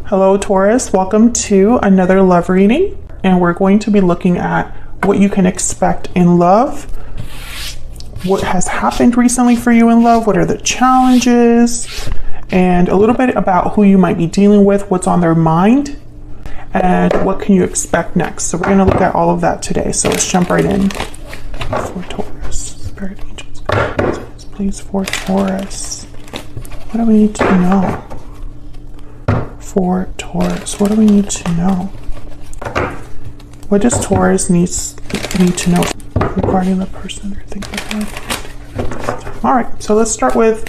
Hello Taurus, welcome to another love reading, and we're going to be looking at what you can expect in love, what has happened recently for you in love, what are the challenges, and a little bit about who you might be dealing with, what's on their mind, and what can you expect next. So we're going to look at all of that today. So let's jump right in. For Taurus, Spirit Angels, please, for Taurus, what do we need to know? For Taurus, what do we need to know? What does Taurus need to know regarding the person they're thinking of? All right, so let's start with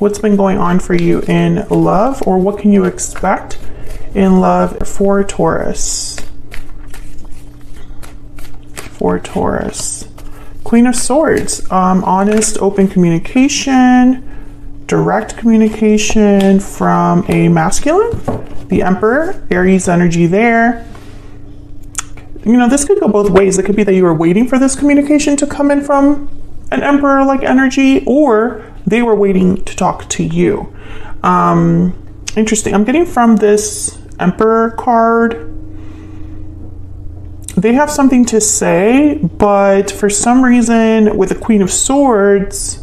what's been going on for you in love, or what can you expect in love for Taurus? For Taurus, Queen of Swords, honest, open communication, direct communication from a masculine. The Emperor, Aries energy there. You know, this could go both ways. It could be that you were waiting for this communication to come in from an Emperor-like energy, or they were waiting to talk to you. Interesting. I'm getting from this Emperor card, they have something to say, but for some reason with the Queen of Swords,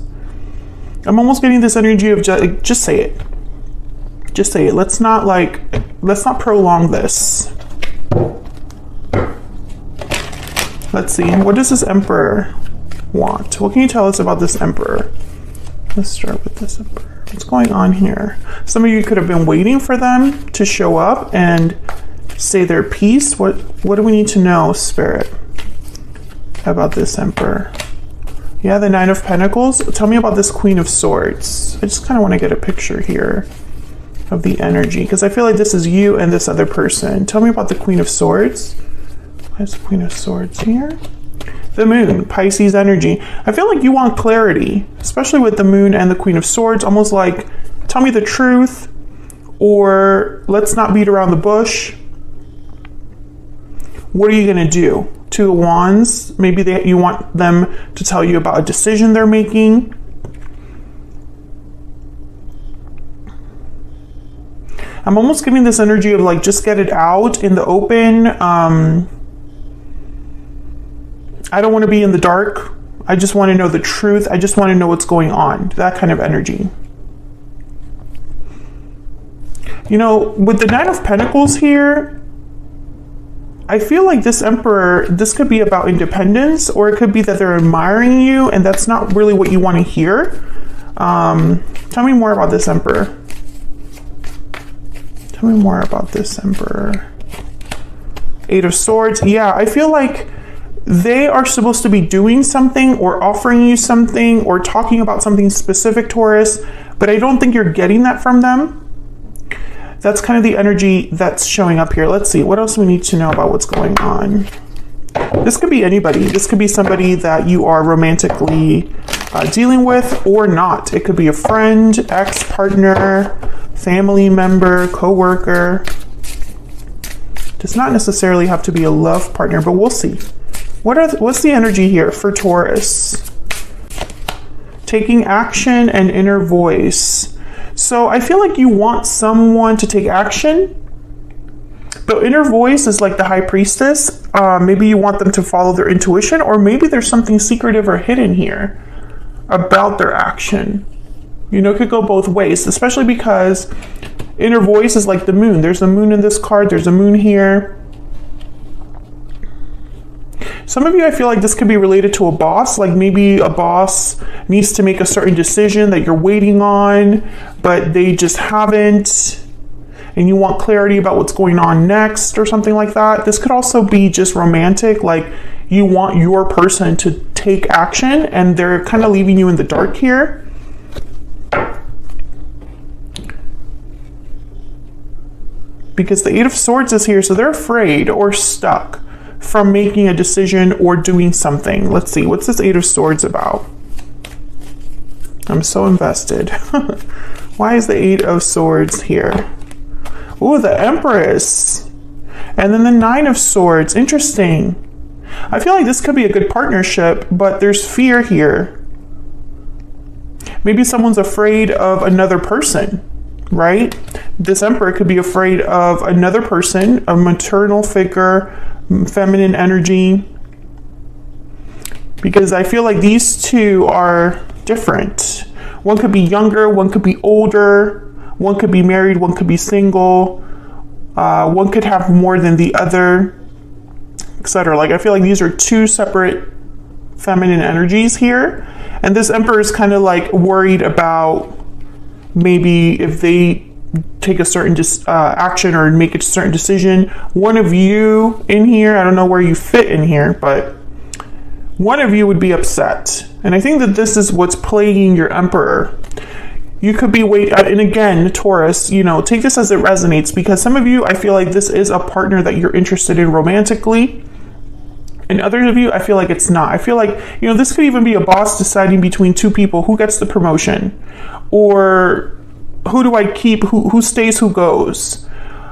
I'm almost getting this energy of just say it. Just say it. Let's not prolong this. Let's see. What does this Emperor want? What can you tell us about this Emperor? Let's start with this Emperor. What's going on here? Some of you could have been waiting for them to show up and say their piece. What do we need to know, Spirit, about this Emperor? Yeah, the Nine of Pentacles. Tell me about this Queen of Swords. I just kind of want to get a picture here of the energy, because I feel like this is you and this other person. Tell me about the Queen of Swords. Why is the Queen of Swords here? The Moon, Pisces energy. I feel like you want clarity, especially with the Moon and the Queen of Swords, almost like, tell me the truth, or let's not beat around the bush. What are you going to do? Two of Wands, maybe you want them to tell you about a decision they're making. I'm almost getting this energy of like, just get it out in the open. I don't want to be in the dark. I just want to know the truth. I just want to know what's going on. That kind of energy. You know, with the Nine of Pentacles here, I feel like this Emperor, this could be about independence, or it could be that they're admiring you and that's not really what you want to hear. Tell me more about this Emperor. Tell me more about this Emperor. Eight of Swords. Yeah, I feel like they are supposed to be doing something or offering you something or talking about something specific, Taurus, but I don't think you're getting that from them. That's kind of the energy that's showing up here. Let's see, what else we need to know about what's going on. This could be anybody. This could be somebody that you are romantically dealing with or not. It could be a friend, ex-partner, family member, co-worker. Does not necessarily have to be a love partner, but we'll see. What's the energy here for Taurus? Taking action and inner voice. So I feel like you want someone to take action. The inner voice is like the High Priestess. Maybe you want them to follow their intuition, or maybe there's something secretive or hidden here about their action. You know, it could go both ways, especially because inner voice is like the Moon. There's a Moon in this card. There's a Moon here. Some of you, I feel like this could be related to a boss, like maybe a boss needs to make a certain decision that you're waiting on, but they just haven't, and you want clarity about what's going on next or something like that. This could also be just romantic, like you want your person to take action and they're kind of leaving you in the dark here. Because the Eight of Swords is here, so they're afraid or stuck from making a decision or doing something. Let's see, what's this Eight of Swords about? I'm so invested. Why is the Eight of Swords here? Ooh, the Empress. And then the Nine of Swords. Interesting. I feel like this could be a good partnership, but there's fear here. Maybe someone's afraid of another person. right? This Emperor could be afraid of another person, a maternal figure, feminine energy, because I feel like these two are different. One could be younger, one could be older, one could be married, one could be single, one could have more than the other, etc. Like, I feel like these are two separate feminine energies here. And this Emperor is kind of like worried about maybe if they take a certain action or make a certain decision. One of you in here, I don't know where you fit in here, but one of you would be upset. And I think that this is what's plaguing your Emperor. You could be and again, Taurus, you know, take this as it resonates, because some of you, I feel like this is a partner that you're interested in romantically. And others of you, I feel like it's not. I feel like, you know, this could even be a boss deciding between two people who gets the promotion, or who do I keep, who stays, who goes.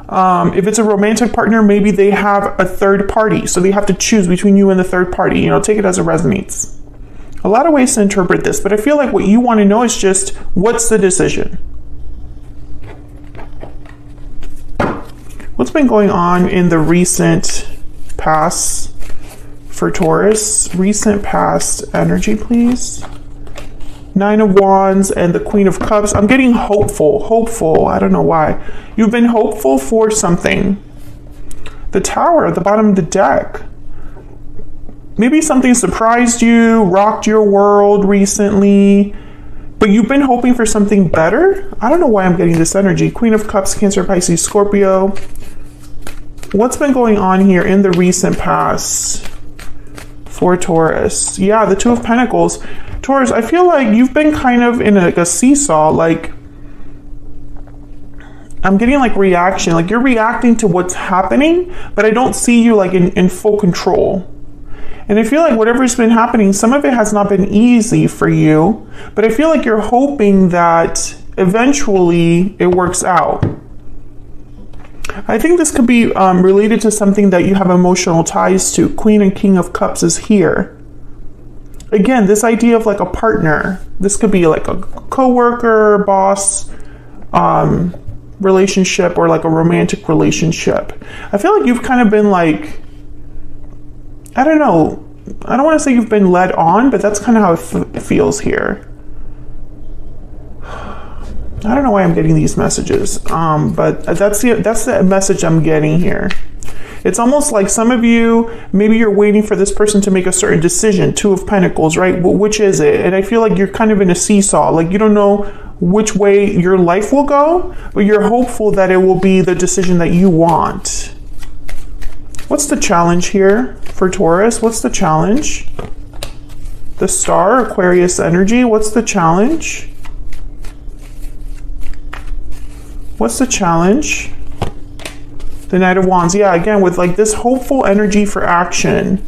If it's a romantic partner, maybe they have a third party, so they have to choose between you and the third party. You know, take it as it resonates. A lot of ways to interpret this, but I feel like what you want to know is just, what's the decision? What's been going on in the recent past for Taurus? Recent past energy, please. 9 of Wands and the Queen of Cups. I'm getting hopeful. I don't know why. You've been hopeful for something. The Tower at the bottom of the deck. Maybe something surprised you, rocked your world recently, but you've been hoping for something better? I don't know why I'm getting this energy. Queen of Cups, Cancer, Pisces, Scorpio. What's been going on here in the recent past for Taurus? Yeah, the Two of Pentacles. Taurus, I feel like you've been kind of in a seesaw. Like, I'm getting like reaction, like you're reacting to what's happening, but I don't see you like in full control. And I feel like whatever's been happening, some of it has not been easy for you, but I feel like you're hoping that eventually it works out. I think this could be related to something that you have emotional ties to. Queen and King of Cups is here. Again, this idea of like a partner. This could be like a co-worker, boss, relationship, or like a romantic relationship. I feel like you've kind of been like, I don't know, I don't want to say you've been led on, but that's kind of how it feels here. I don't know why I'm getting these messages, but that's the message I'm getting here. It's almost like some of you, maybe you're waiting for this person to make a certain decision. Two of Pentacles, right? Well, which is it? And I feel like you're kind of in a seesaw. Like, you don't know which way your life will go, but you're hopeful that it will be the decision that you want. What's the challenge here for Taurus? What's the challenge? The Star, Aquarius energy. What's the challenge? What's the challenge? The Knight of Wands. Yeah, again, with like this hopeful energy for action.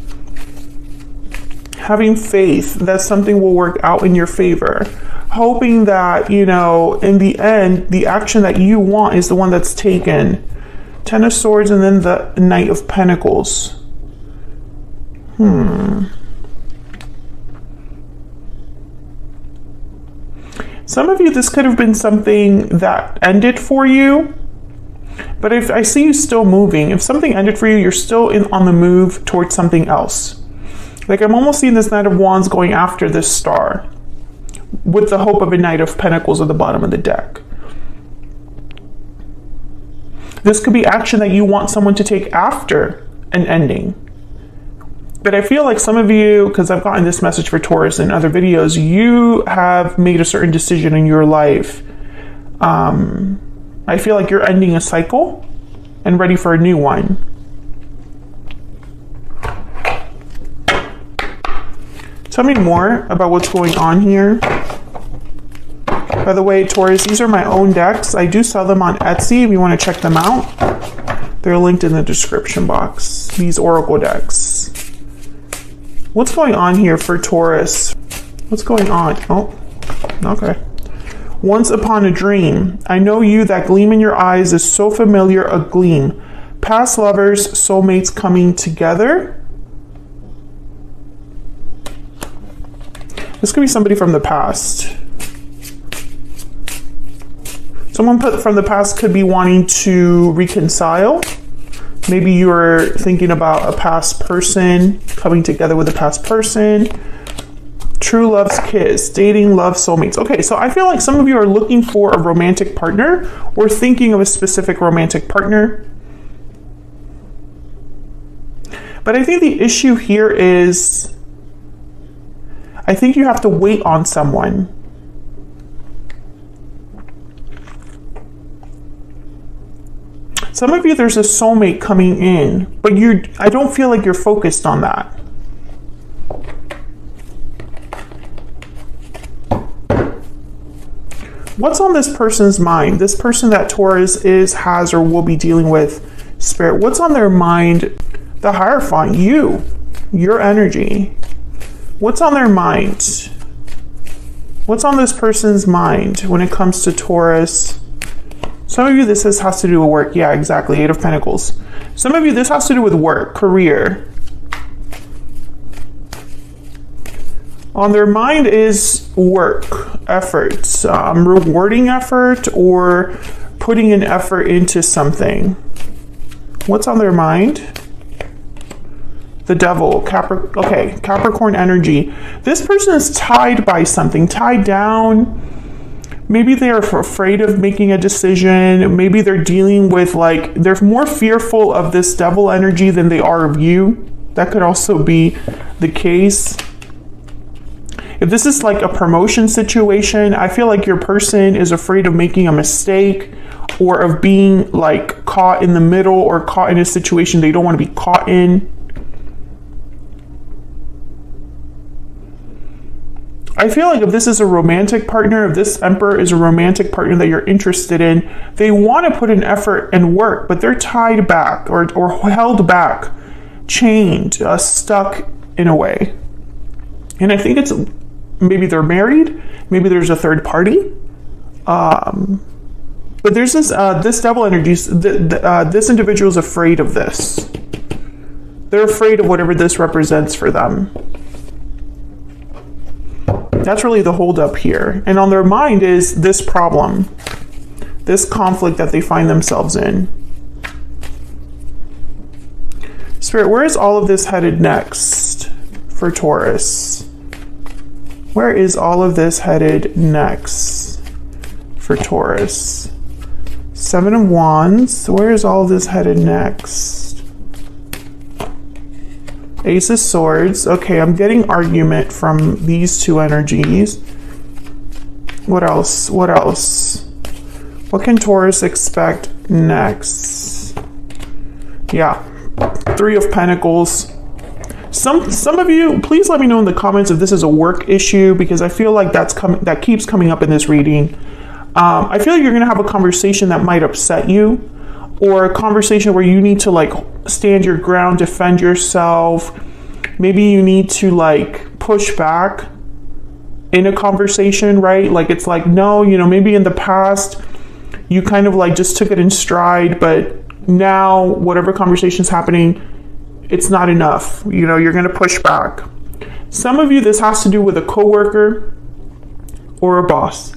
Having faith that something will work out in your favor. Hoping that, you know, in the end, the action that you want is the one that's taken. Ten of Swords and then the Knight of Pentacles. Some of you, this could have been something that ended for you. But if I see you still moving, if something ended for you, you're still on the move towards something else. Like, I'm almost seeing this Knight of Wands going after this Star with the hope of a Knight of Pentacles at the bottom of the deck. This could be action that you want someone to take after an ending. But I feel like some of you, because I've gotten this message for Taurus in other videos, you have made a certain decision in your life. I feel like you're ending a cycle and ready for a new one. Tell me more about what's going on here. By the way, Taurus, these are my own decks. I do sell them on Etsy if you want to check them out. They're linked in the description box. These Oracle decks. What's going on here for Taurus? What's going on? Oh, okay. Once upon a dream. I know you, that gleam in your eyes is so familiar, a gleam. Past lovers, soulmates coming together. This could be somebody from the past. Someone from the past could be wanting to reconcile. Maybe you're thinking about a past person, coming together with a past person. True love's kiss, dating, love, soulmates. Okay, so I feel like some of you are looking for a romantic partner or thinking of a specific romantic partner. But I think the issue here is, I think you have to wait on someone. Some of you, there's a soulmate coming in, but I don't feel like you're focused on that. What's on this person's mind? This person that Taurus has, or will be dealing with, Spirit, what's on their mind? The Hierophant, your energy. What's on their mind? What's on this person's mind when it comes to Taurus? Some of you, this has to do with work. Yeah, exactly. 8 of Pentacles. Some of you, this has to do with work, career. On their mind is work, efforts, rewarding effort, or putting an effort into something. What's on their mind? The Devil, Capricorn energy. This person is tied by something, tied down. Maybe they are afraid of making a decision. Maybe they're dealing with, like, they're more fearful of this Devil energy than they are of you. That could also be the case. If this is like a promotion situation, I feel like your person is afraid of making a mistake or of being like caught in the middle or caught in a situation they don't want to be caught in. I feel like if this is a romantic partner, if this Emperor is a romantic partner that you're interested in, they want to put an effort and work, but they're tied back or held back, chained, stuck in a way. And I think it's maybe they're married, maybe there's a third party. But there's this Devil energy, this individual is afraid of this. They're afraid of whatever this represents for them. That's really the holdup here. And on their mind is this problem, this conflict that they find themselves in. Spirit, where is all of this headed next for Taurus? Where is all of this headed next for Taurus? 7 of Wands. Where is all of this headed next? Ace of Swords. Okay, I'm getting argument from these two energies. What else? What else? What can Taurus expect next? Yeah, 3 of Pentacles. Some of you, please let me know in the comments if this is a work issue, because I feel like that keeps coming up in this reading. I feel like you're going to have a conversation that might upset you, or a conversation where you need to like stand your ground, defend yourself. Maybe you need to like push back in a conversation, right? Like it's like, no, maybe in the past you kind of like just took it in stride, but now whatever conversation's happening, it's not enough. You're going to push back. Some of you, this has to do with a coworker or a boss.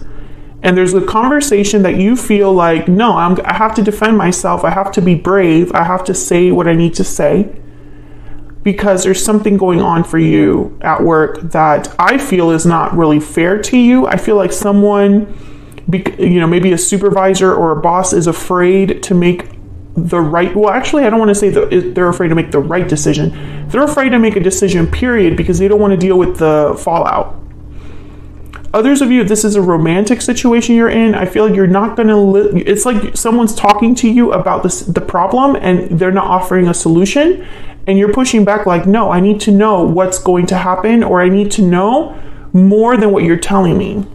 And there's a conversation that you feel like, no, I have to defend myself. I have to be brave. I have to say what I need to say, because there's something going on for you at work that I feel is not really fair to you. I feel like someone, maybe a supervisor or a boss is afraid to make the right, well, actually, I don't want to say that they're afraid to make the right decision. They're afraid to make a decision, period, because they don't want to deal with the fallout. Others of you, if this is a romantic situation you're in, I feel like you're not going to, it's like someone's talking to you about the problem and they're not offering a solution, and you're pushing back like, no, I need to know what's going to happen, or I need to know more than what you're telling me.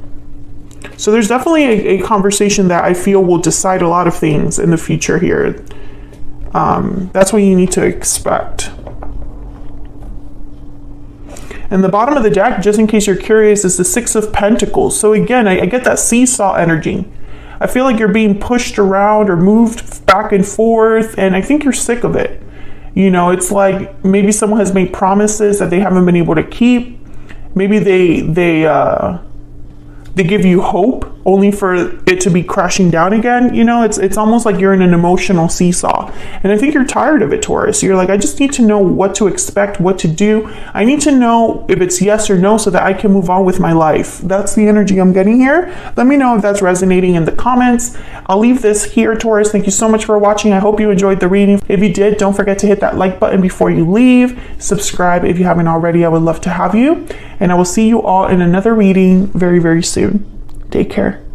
So there's definitely a conversation that I feel will decide a lot of things in the future here. That's what you need to expect. And the bottom of the deck, just in case you're curious, is the 6 of Pentacles. So again, I get that seesaw energy. I feel like you're being pushed around or moved back and forth, and I think you're sick of it. It's like maybe someone has made promises that they haven't been able to keep. Maybe they give you hope only for it to be crashing down again. You know, it's almost like you're in an emotional seesaw. And I think you're tired of it, Taurus. You're like, I just need to know what to expect, what to do. I need to know if it's yes or no so that I can move on with my life. That's the energy I'm getting here. Let me know if that's resonating in the comments. I'll leave this here, Taurus. Thank you so much for watching. I hope you enjoyed the reading. If you did, don't forget to hit that like button before you leave. Subscribe if you haven't already. I would love to have you. And I will see you all in another reading very, very soon. Take care.